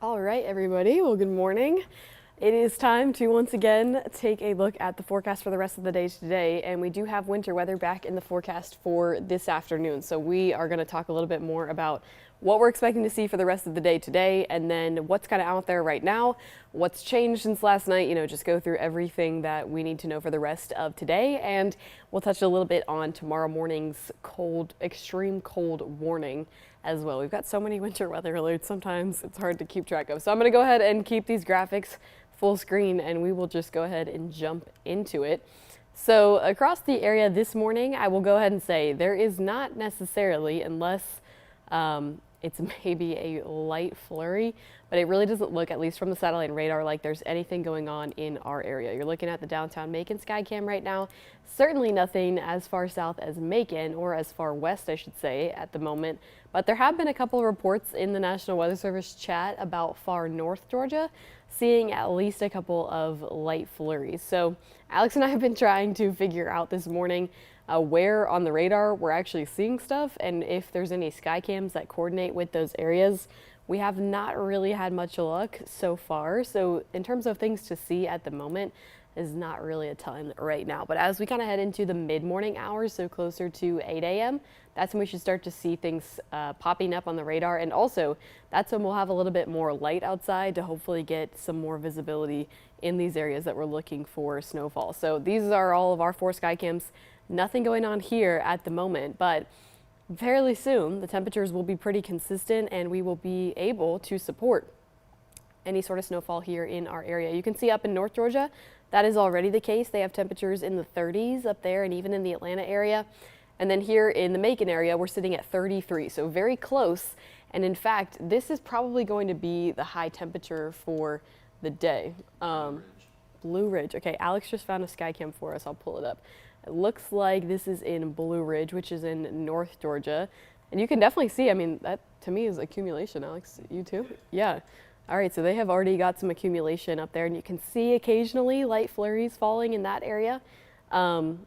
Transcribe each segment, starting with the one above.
All right, everybody. Well, good morning. It is time to once again take a look at the forecast for the rest of the day today, and we do have winter weather back in the forecast for this afternoon. So we are going to talk a little bit more about what we're expecting to see for the rest of the day today, and then what's kind of out there right now, what's changed since last night, just go through everything that we need to know for the rest of today, and we'll touch a little bit on tomorrow morning's extreme cold warning as well. We've got so many winter weather alerts, sometimes it's hard to keep track of. So I'm going to go ahead and keep these graphics full screen, and we will just go ahead and jump into it. So across the area this morning, I will go ahead and say there is not necessarily, unless it's maybe a light flurry, but it really doesn't look, at least from the satellite and radar, like there's anything going on in our area. You're looking at the downtown Macon Skycam right now. Certainly nothing as far south as Macon, or as far west, I should say, at the moment. But there have been a couple of reports in the National Weather Service chat about far north Georgia seeing at least a couple of light flurries. So Alex and I have been trying to figure out this morning where on the radar we're actually seeing stuff, and if there's any sky cams that coordinate with those areas. We have not really had much luck so far. So in terms of things to see at the moment, is not really a ton right now. But as we kind of head into the mid-morning hours, so closer to 8 a.m., that's when we should start to see things popping up on the radar. And also, that's when we'll have a little bit more light outside to hopefully get some more visibility in these areas that we're looking for snowfall. So these are all of our 4 sky cams. Nothing going on here at the moment, but fairly soon the temperatures will be pretty consistent and we will be able to support any sort of snowfall here in our area. You can see up in North Georgia, that is already the case. They have temperatures in the 30s up there and even in the Atlanta area. And then here in the Macon area, we're sitting at 33, so very close. And in fact, this is probably going to be the high temperature for the day. Blue Ridge. Okay, Alex just found a sky cam for us. I'll pull it up. It looks like this is in Blue Ridge, which is in North Georgia. And you can definitely see, I mean, that to me is accumulation, Alex. You too? Yeah. All right, so they have already got some accumulation up there, and you can see occasionally light flurries falling in that area. And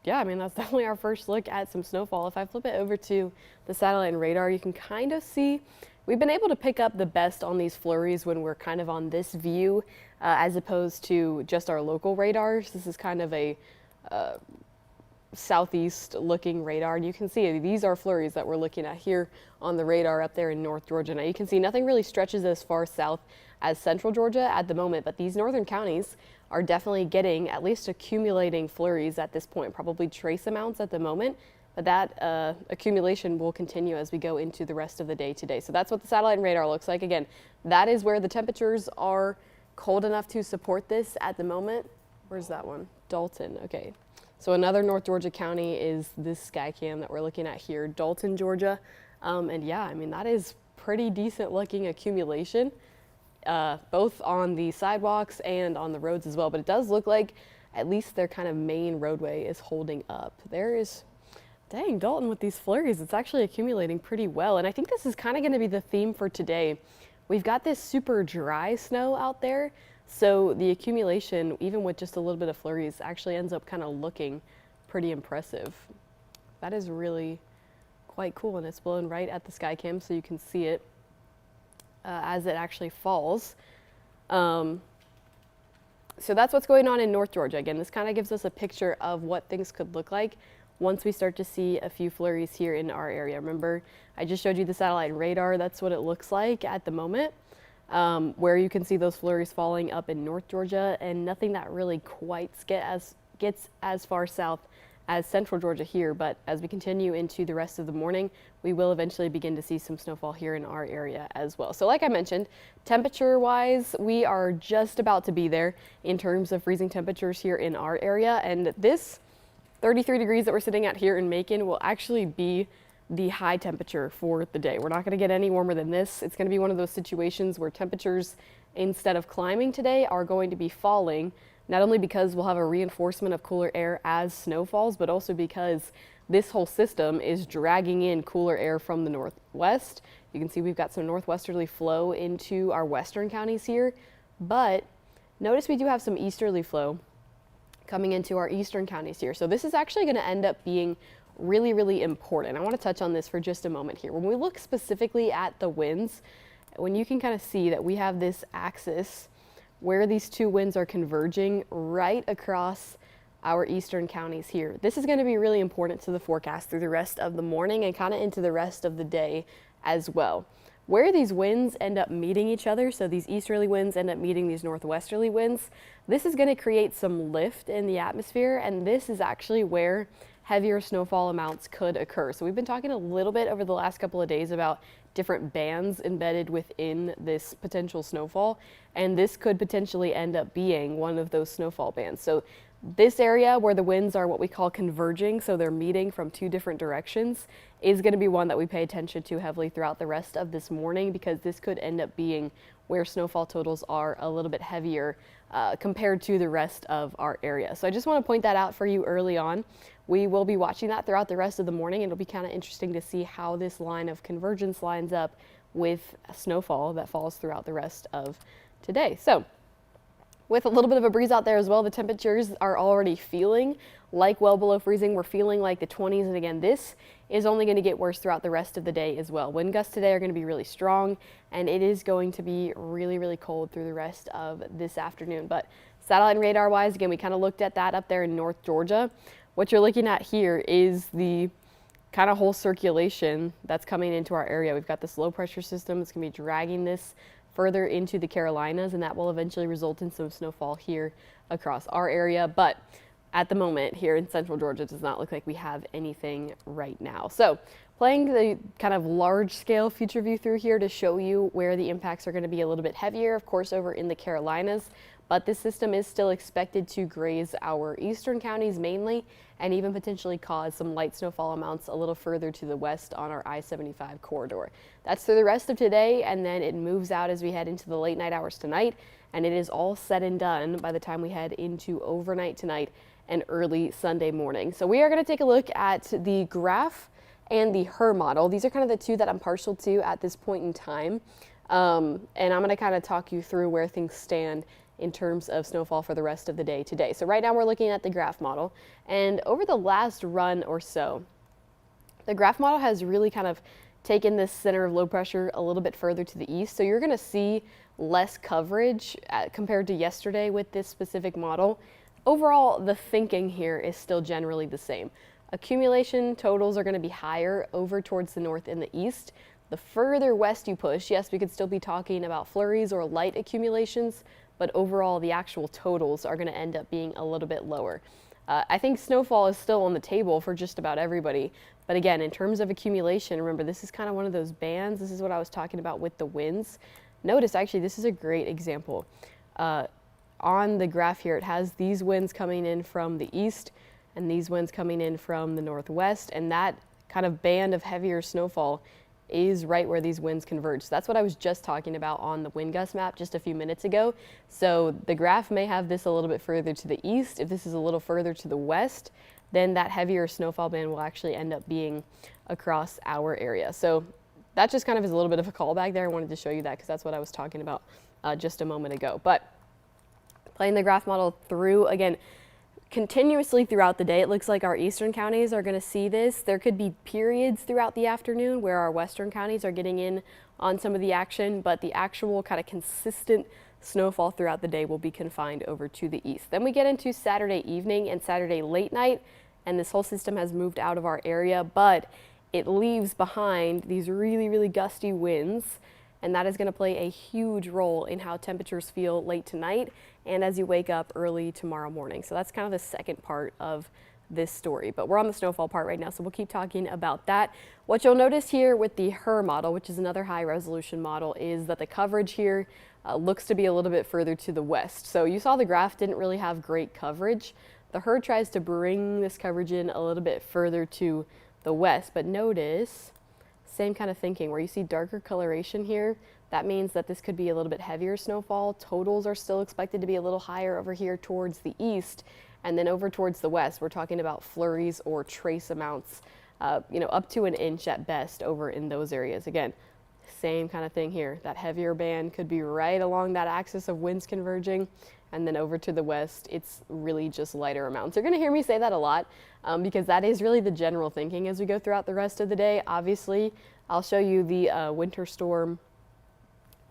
yeah, I mean, that's definitely our first look at some snowfall. If I flip it over to the satellite and radar, you can kind of see we've been able to pick up the best on these flurries when we're kind of on this view, as opposed to just our local radars. This is kind of a southeast looking radar, and you can see these are flurries that we're looking at here on the radar up there in North Georgia. Now you can see nothing really stretches as far south as central Georgia at the moment, but these northern counties are definitely getting at least accumulating flurries at this point, probably trace amounts at the moment, but that accumulation will continue as we go into the rest of the day today. So that's what the satellite and radar looks like. Again, that is where the temperatures are cold enough to support this at the moment. Where's that one? Dalton. Okay. So another North Georgia county is this sky cam that we're looking at here, Dalton, Georgia. And yeah, I mean, that is pretty decent looking accumulation, both on the sidewalks and on the roads as well. But it does look like at least their kind of main roadway is holding up. There is, dang, Dalton with these flurries, it's actually accumulating pretty well. And I think this is kind of going to be the theme for today. We've got this super dry snow out there. So the accumulation, even with just a little bit of flurries, actually ends up kind of looking pretty impressive. That is really quite cool, and it's blowing right at the sky cam so you can see it as it actually falls. So that's what's going on in North Georgia. Again, this kind of gives us a picture of what things could look like once we start to see a few flurries here in our area. Remember, I just showed you the satellite and radar. That's what it looks like at the moment. Where you can see those flurries falling up in North Georgia, and nothing that really quite gets as far south as central Georgia here. But as we continue into the rest of the morning, we will eventually begin to see some snowfall here in our area as well. So like I mentioned, temperature wise, we are just about to be there in terms of freezing temperatures here in our area. And this 33 degrees that we're sitting at here in Macon will actually be the high temperature for the day. We're not going to get any warmer than this. It's going to be one of those situations where temperatures, instead of climbing today, are going to be falling, not only because we'll have a reinforcement of cooler air as snow falls, but also because this whole system is dragging in cooler air from the northwest. You can see we've got some northwesterly flow into our western counties here, but notice we do have some easterly flow coming into our eastern counties here. So this is actually going to end up being really, really important. I want to touch on this for just a moment here. When we look specifically at the winds, when you can kind of see that we have this axis where these two winds are converging right across our eastern counties here. This is going to be really important to the forecast through the rest of the morning and kind of into the rest of the day as well. Where these winds end up meeting each other, so these easterly winds end up meeting these northwesterly winds, this is going to create some lift in the atmosphere, and this is actually where heavier snowfall amounts could occur. So we've been talking a little bit over the last couple of days about different bands embedded within this potential snowfall, and this could potentially end up being one of those snowfall bands. So this area where the winds are what we call converging, so they're meeting from two different directions, is going to be one that we pay attention to heavily throughout the rest of this morning, because this could end up being where snowfall totals are a little bit heavier compared to the rest of our area. So I just want to point that out for you early on. We will be watching that throughout the rest of the morning. It'll be kind of interesting to see how this line of convergence lines up with snowfall that falls throughout the rest of today. So with a little bit of a breeze out there as well, the temperatures are already feeling like well below freezing. We're feeling like the 20s, and again, this is only going to get worse throughout the rest of the day as well. Wind gusts today are going to be really strong, and it is going to be really, really cold through the rest of this afternoon. But satellite and radar wise, again, we kind of looked at that up there in North Georgia. What you're looking at here is the kind of whole circulation that's coming into our area. We've got this low pressure system that's going to be dragging this further into the Carolinas, and that will eventually result in some snowfall here across our area. But at the moment here in central Georgia, it does not look like we have anything right now. So playing the kind of large scale future view through here to show you where the impacts are going to be a little bit heavier, of course, over in the Carolinas. But this system is still expected to graze our eastern counties mainly, and even potentially cause some light snowfall amounts a little further to the west on our I-75 corridor. That's through the rest of today, and then it moves out as we head into the late night hours tonight, and it is all said and done by the time we head into overnight tonight and early Sunday morning. So we are going to take a look at the graph and the HRRR model. These are kind of the two that I'm partial to at this point in time, and I'm going to kind of talk you through where things stand in terms of snowfall for the rest of the day today. So right now we're looking at the graph model, and over the last run or so, the graph model has really kind of taken this center of low pressure a little bit further to the east. So you're going to see less coverage compared to yesterday with this specific model. Overall, the thinking here is still generally the same. Accumulation totals are going to be higher over towards the north and the east. The further west you push, yes, we could still be talking about flurries or light accumulations, but overall the actual totals are going to end up being a little bit lower. I think snowfall is still on the table for just about everybody, but again, in terms of accumulation, remember, this is kind of one of those bands. This is what I was talking about with the winds. Notice, actually, this is a great example. On the graph here, it has these winds coming in from the east and these winds coming in from the northwest, and that kind of band of heavier snowfall is right where these winds converge. So that's what I was just talking about on the wind gust map just a few minutes ago. So the graph may have this a little bit further to the east. If this is a little further to the west, then that heavier snowfall band will actually end up being across our area. So that just kind of is a little bit of a callback there. I wanted to show you that because that's what I was talking about just a moment ago. But playing the graph model through, again, continuously throughout the day, it looks like our eastern counties are going to see this. There could be periods throughout the afternoon where our western counties are getting in on some of the action, but the actual kind of consistent snowfall throughout the day will be confined over to the east. Then we get into Saturday evening and Saturday late night, and this whole system has moved out of our area, but it leaves behind these really, really gusty winds, and that is going to play a huge role in how temperatures feel late tonight and as you wake up early tomorrow morning. So that's kind of the second part of this story, but we're on the snowfall part right now, so we'll keep talking about that. What you'll notice here with the HRRR model, which is another high resolution model, is that the coverage here looks to be a little bit further to the west. So you saw the graph didn't really have great coverage. The HRRR tries to bring this coverage in a little bit further to the west, but notice same kind of thinking where you see darker coloration here. That means that this could be a little bit heavier snowfall. Totals are still expected to be a little higher over here towards the east, and then over towards the west, we're talking about flurries or trace amounts, up to an inch at best over in those areas. Again, same kind of thing here. That heavier band could be right along that axis of winds converging, and then over to the west, it's really just lighter amounts. You're going to hear me say that a lot because that is really the general thinking as we go throughout the rest of the day. Obviously, I'll show you the winter storm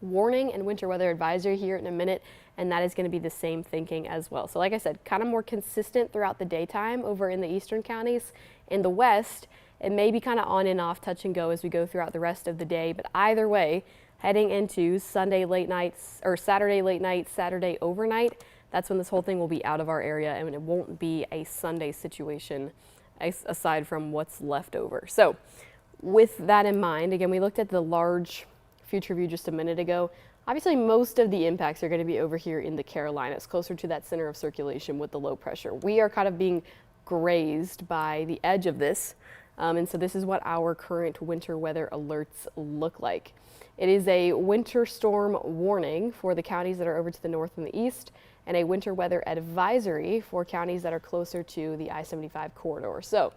warning and winter weather advisory here in a minute, and that is going to be the same thinking as well. So like I said, kind of more consistent throughout the daytime over in the eastern counties. In the west, it may be kind of on and off, touch and go as we go throughout the rest of the day, but either way, heading into Sunday late nights or Saturday late night, Saturday overnight, that's when this whole thing will be out of our area, and it won't be a Sunday situation aside from what's left over. So with that in mind, again, we looked at the large future view just a minute ago. Obviously, most of the impacts are going to be over here in the Carolinas, closer to that center of circulation with the low pressure. We are kind of being grazed by the edge of this, and so this is what our current winter weather alerts look like. It is a winter storm warning for the counties that are over to the north and the east, and a winter weather advisory for counties that are closer to the I-75 corridor. So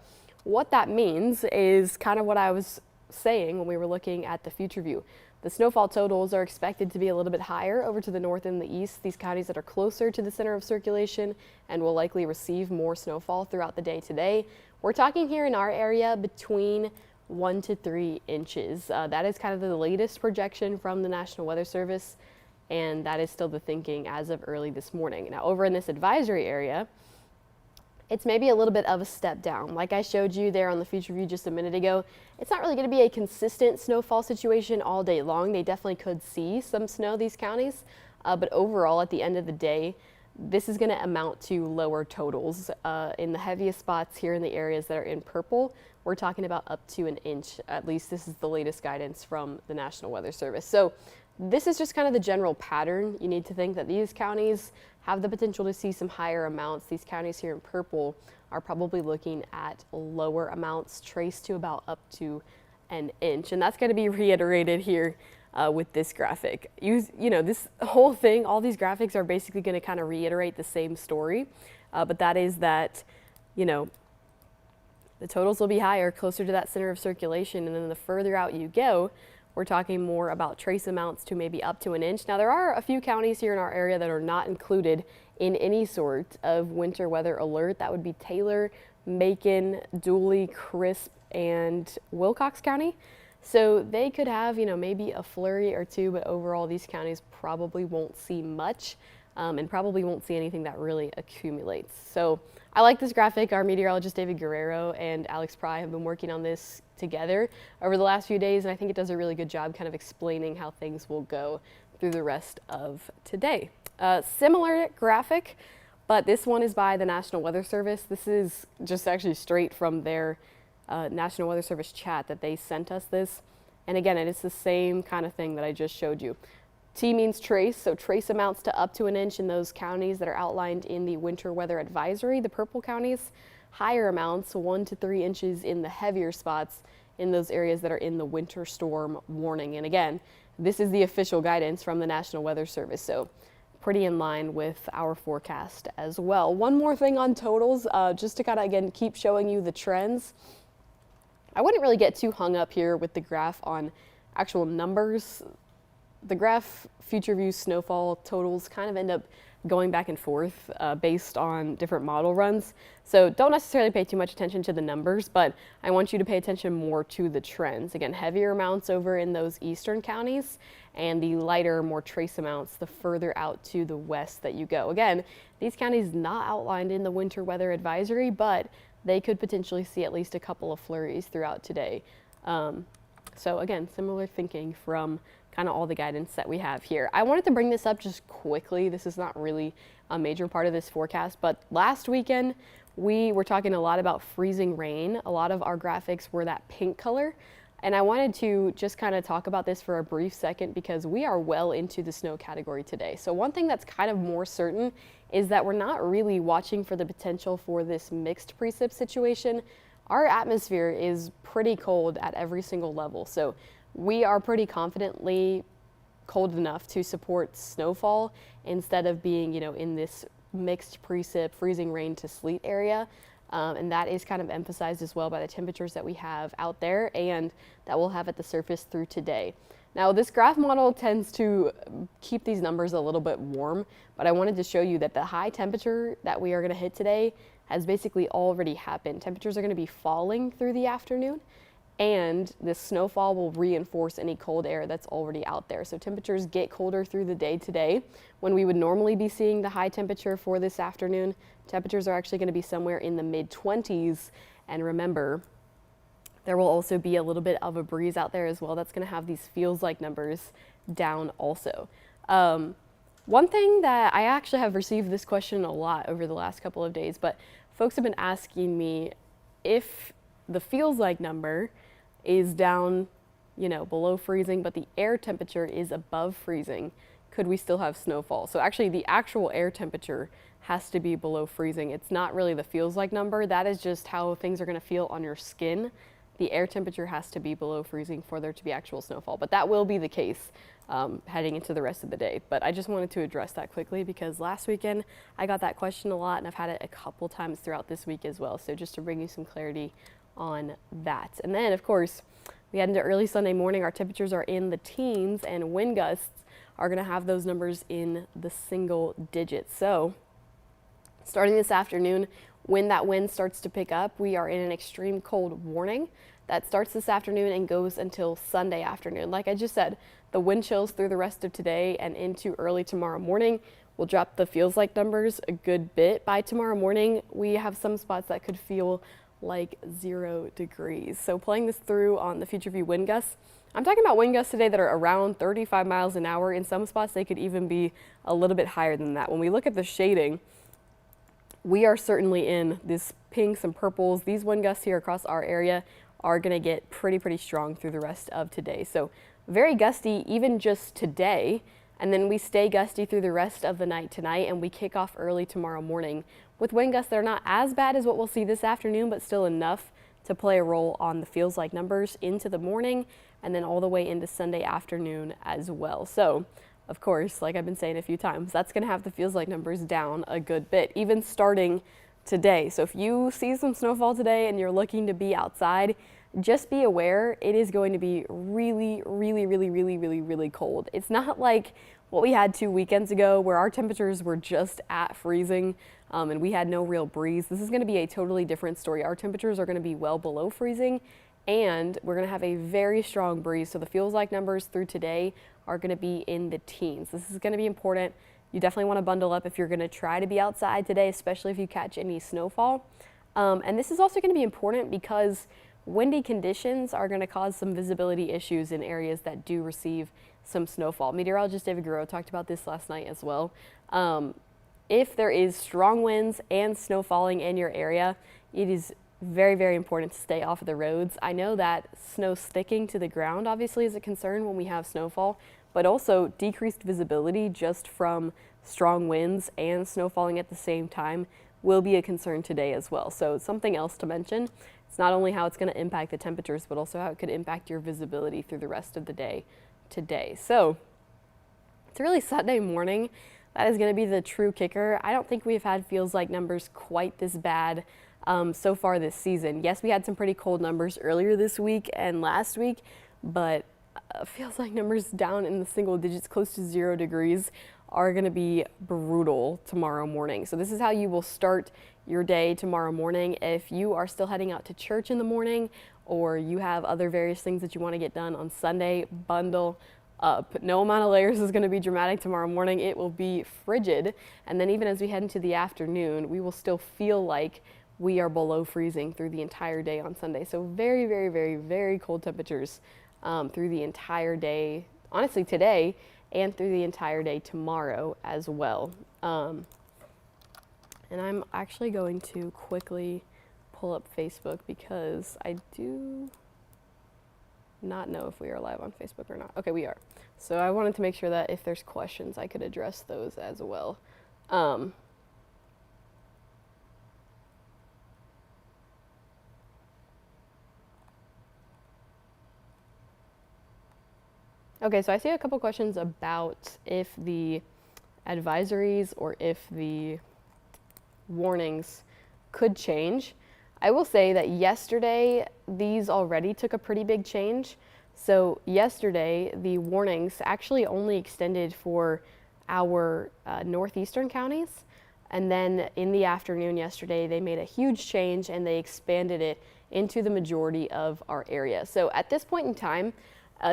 what that means is kind of what I was saying when we were looking at the future view. The snowfall totals are expected to be a little bit higher over to the north and the east, these counties that are closer to the center of circulation and will likely receive more snowfall throughout the day today. We're talking here in our area between 1 to 3 inches. That is kind of the latest projection from the National Weather Service, and that is still the thinking as of early this morning. Now over in this advisory area, it's maybe a little bit of a step down. Like I showed you there on the future view just a minute ago, it's not really going to be a consistent snowfall situation all day long. They definitely could see some snow, these counties, but overall at the end of the day, this is going to amount to lower totals. In the heaviest spots here in the areas that are in purple, we're talking about up to an inch. At least this is the latest guidance from the National Weather Service. So this is just kind of the general pattern. You need to think that these counties have the potential to see some higher amounts. These counties here in purple are probably looking at lower amounts, traced to about up to an inch. And that's going to be reiterated here with this graphic. You know, this whole thing, all these graphics are basically going to kind of reiterate the same story, but that is that, you know, the totals will be higher, closer to that center of circulation, and then the further out you go, we're talking more about trace amounts to maybe up to an inch. Now, there are a few counties here in our area that are not included in any sort of winter weather alert. That would be Taylor, Macon, Dooley, Crisp, and Wilcox County. So they could have, you know, maybe a flurry or two, but overall these counties probably won't see much and probably won't see anything that really accumulates. So I like this graphic. Our meteorologist David Guerrero and Alex Pry have been working on this together over the last few days, and I think it does a really good job kind of explaining how things will go through the rest of today. Similar graphic, but this one is by the National Weather Service. This is just actually straight from their National Weather Service chat that they sent us this. And again, it is the same kind of thing that I just showed you. T means trace, so trace amounts to up to an inch in those counties that are outlined in the winter weather advisory, the purple counties. Higher amounts, 1 to 3 inches in the heavier spots in those areas that are in the winter storm warning. And again, this is the official guidance from the National Weather Service, so pretty in line with our forecast as well. One more thing on totals, just to kind of, again, keep showing you the trends. I wouldn't really get too hung up here with the graph on actual numbers. The graph future view snowfall totals kind of end up going back and forth based on different model runs. So don't necessarily pay too much attention to the numbers, but I want you to pay attention more to the trends. Again, heavier amounts over in those eastern counties and the lighter, more trace amounts the further out to the west that you go. Again, these counties not outlined in the winter weather advisory, but they could potentially see at least a couple of flurries throughout today. So again, similar thinking from kind of all the guidance that we have here. I wanted to bring this up just quickly. This is not really a major part of this forecast, but last weekend we were talking a lot about freezing rain. A lot of our graphics were that pink color, and I wanted to just kind of talk about this for a brief second because we are well into the snow category today. So one thing that's kind of more certain is that we're not really watching for the potential for this mixed precip situation. Our atmosphere is pretty cold at every single level, so we are pretty confidently cold enough to support snowfall instead of being, you know, in this mixed precip, freezing rain to sleet area. And that is kind of emphasized as well by the temperatures that we have out there and that we'll have at the surface through today. Now, this graph model tends to keep these numbers a little bit warm, but I wanted to show you that the high temperature that we are going to hit today has basically already happened. Temperatures are going to be falling through the afternoon, and this snowfall will reinforce any cold air that's already out there. So temperatures get colder through the day today. When we would normally be seeing the high temperature for this afternoon, temperatures are actually going to be somewhere in the mid-20s. And remember, there will also be a little bit of a breeze out there as well. That's going to have these feels like numbers down also. One thing that I actually have received this question a lot over the last couple of days, but folks have been asking me if the feels like number is down, below freezing, but the air temperature is above freezing, could we still have snowfall? So actually the actual air temperature has to be below freezing. It's not really the feels like number. That is just how things are going to feel on your skin. The air temperature has to be below freezing for there to be actual snowfall, but that will be the case heading into the rest of the day. But I just wanted to address that quickly because last weekend I got that question a lot, and I've had it a couple times throughout this week as well. So just to bring you some clarity on that. And then, of course, we head into early Sunday morning. Our temperatures are in the teens, and wind gusts are going to have those numbers in the single digits. So starting this afternoon, when that wind starts to pick up, we are in an extreme cold warning that starts this afternoon and goes until Sunday afternoon. Like I just said, the wind chills through the rest of today and into early tomorrow morning will drop the feels like numbers a good bit. By tomorrow morning, we have some spots that could feel like 0 degrees. So playing this through on the future view wind gusts, I'm talking about wind gusts today that are around 35 miles an hour. In some spots, they could even be a little bit higher than that. When we look at the shading, we are certainly in this pinks and purples. These wind gusts here across our area are going to get pretty strong through the rest of today. So very gusty even just today, and then we stay gusty through the rest of the night tonight, and we kick off early tomorrow morning with wind gusts that are not as bad as what we'll see this afternoon, but still enough to play a role on the feels like numbers into the morning and then all the way into Sunday afternoon as well. So of course, like I've been saying a few times, that's going to have the feels like numbers down a good bit, even starting today. So if you see some snowfall today and you're looking to be outside, just be aware it is going to be really cold. It's not like what we had 2 weekends ago where our temperatures were just at freezing and we had no real breeze. This is going to be a totally different story. Our temperatures are going to be well below freezing, and we're going to have a very strong breeze. So the feels like numbers through today are going to be in the teens. This is going to be important. You definitely want to bundle up if you're going to try to be outside today, especially if you catch any snowfall. And this is also going to be important because windy conditions are going to cause some visibility issues in areas that do receive some snowfall. Meteorologist David Guerrero talked about this last night as well. If there is strong winds and snow falling in your area, it is very important to stay off of the roads. I know that snow sticking to the ground obviously is a concern when we have snowfall, but also decreased visibility just from strong winds and snow falling at the same time will be a concern today as well. So something else to mention, it's not only how it's going to impact the temperatures, but also how it could impact your visibility through the rest of the day today. So it's really Sunday morning. That is going to be the true kicker. I don't think we've had feels like numbers quite this bad so far this season. Yes, we had some pretty cold numbers earlier this week and last week, but feels like numbers down in the single digits, close to 0 degrees, are going to be brutal tomorrow morning. So this is how you will start your day tomorrow morning. If you are still heading out to church in the morning, or you have other various things that you want to get done on Sunday, bundle up. No amount of layers is going to be dramatic tomorrow morning. It will be frigid. And then even as we head into the afternoon, we will still feel like we are below freezing through the entire day on Sunday. So very cold temperatures through the entire day, honestly today, and through the entire day tomorrow as well. And I'm actually going to quickly pull up Facebook because I do not know if we are live on Facebook or not. Okay, we are. So I wanted to make sure that if there's questions, I could address those as well. Okay, so I see a couple questions about if the advisories or if the warnings could change. I will say that yesterday, these already took a pretty big change. So yesterday, the warnings actually only extended for our northeastern counties. And then in the afternoon yesterday, they made a huge change and they expanded it into the majority of our area. So at this point in time,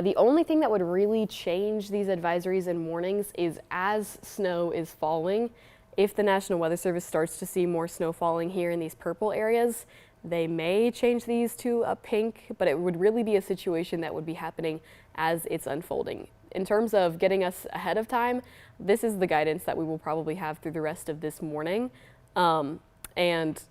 the only thing that would really change these advisories and warnings is as snow is falling. If the National Weather Service starts to see more snow falling here in these purple areas, they may change these to a pink, but it would really be a situation that would be happening as it's unfolding. In terms of getting us ahead of time, this is the guidance that we will probably have through the rest of this morning. And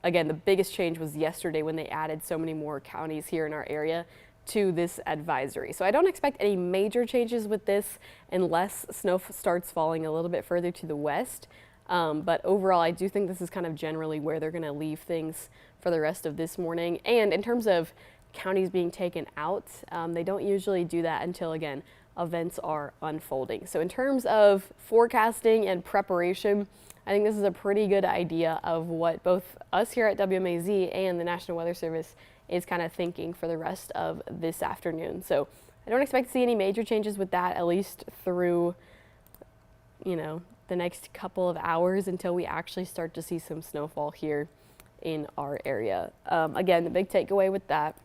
again, the biggest change was yesterday when they added so many more counties here in our area to this advisory. So I don't expect any major changes with this unless snow starts falling a little bit further to the west. But overall, I do think this is kind of generally where they're going to leave things for the rest of this morning. And in terms of counties being taken out, they don't usually do that until, again, events are unfolding. So in terms of forecasting and preparation, I think this is a pretty good idea of what both us here at WMAZ and the National Weather Service is kind of thinking for the rest of this afternoon. So I don't expect to see any major changes with that, at least through, the next couple of hours until we actually start to see some snowfall here in our area. Again, the big takeaway with that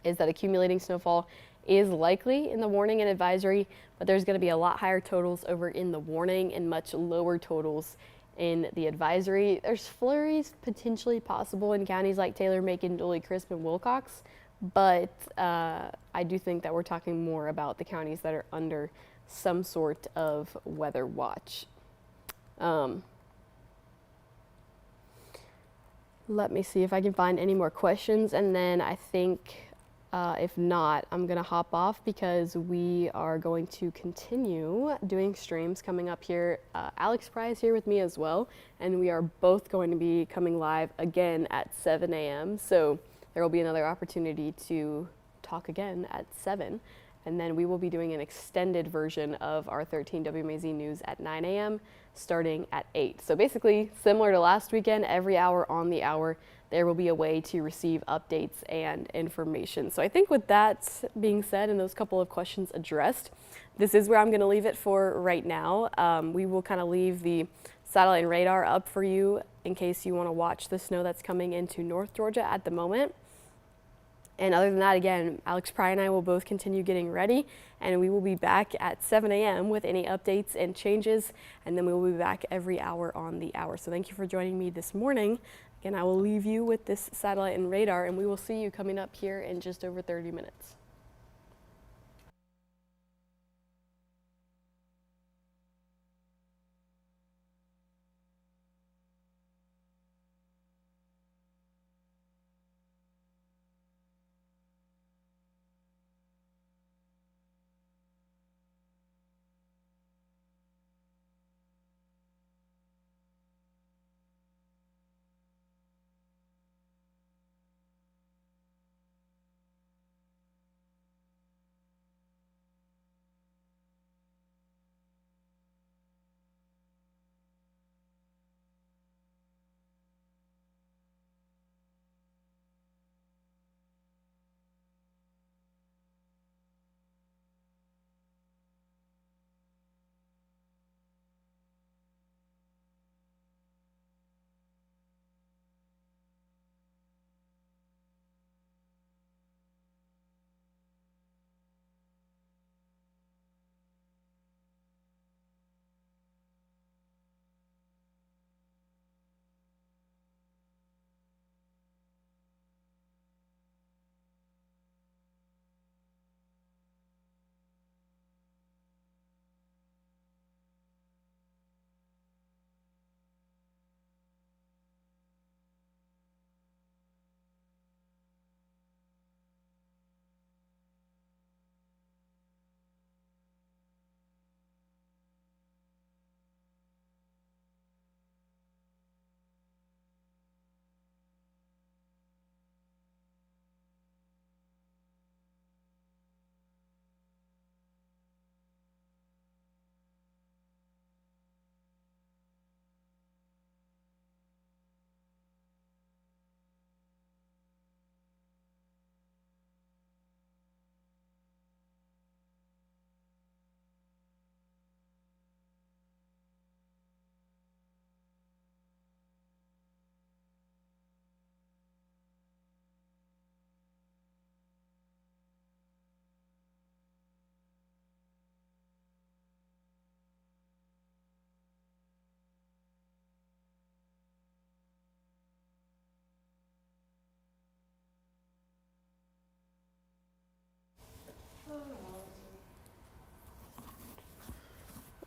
is that accumulating snowfall is likely in the warning and advisory, but there's going to be a lot higher totals over in the warning and much lower totals in the advisory. There's flurries potentially possible in counties like Taylor, Macon, Dooley, Crisp, and Wilcox, but I do think that we're talking more about the counties that are under some sort of weather watch. Let me see if I can find any more questions, and then I think if not, I'm going to hop off because we are going to continue doing streams coming up here. Alex Pry is here with me as well, and we are both going to be coming live again at 7 a.m. So there will be another opportunity to talk again at 7. And then we will be doing an extended version of our 13 WMAZ News at 9 a.m. starting at 8. So basically, similar to last weekend, every hour on the hour, there will be a way to receive updates and information. So I think with that being said and those couple of questions addressed, this is where I'm going to leave it for right now. We will kind of leave the satellite and radar up for you in case you want to watch the snow that's coming into North Georgia at the moment. And other than that, again, Alex Pry and I will both continue getting ready, and we will be back at 7 a.m. with any updates and changes, and then we will be back every hour on the hour. So thank you for joining me this morning. Again, I will leave you with this satellite and radar, and we will see you coming up here in just over 30 minutes.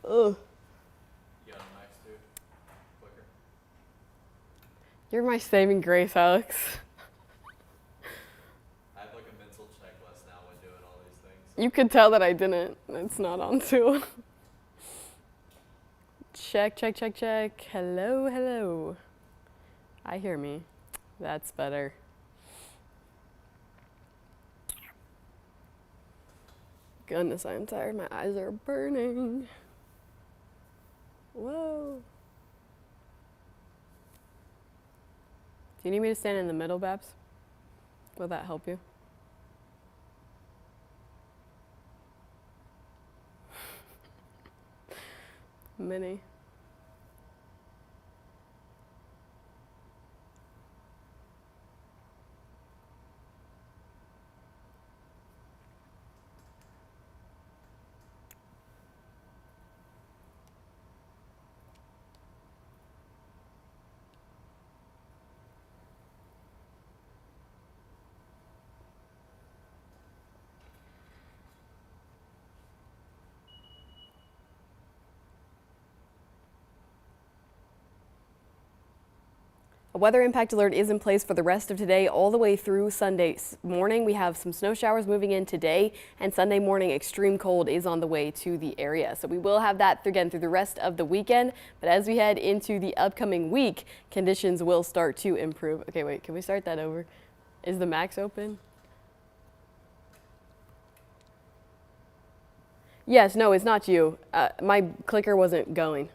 Ugh. You got a max too? Clicker. You're my saving grace, Alex. I have like a mental checklist now when doing all these things. You could tell that I didn't. It's not on too. Check, check, check, check. Hello, hello. I hear me. That's better. Goodness, I'm tired. My eyes are burning. Whoa. Do you need me to stand in the middle, Babs? Will that help you? Mini. A weather impact alert is in place for the rest of today all the way through Sunday morning. We have some snow showers moving in today, and Sunday morning extreme cold is on the way to the area. So we will have that again through the rest of the weekend. But as we head into the upcoming week, conditions will start to improve. Okay, wait, can we start that over? Is the max open? Yes, no, it's not you. My clicker wasn't going.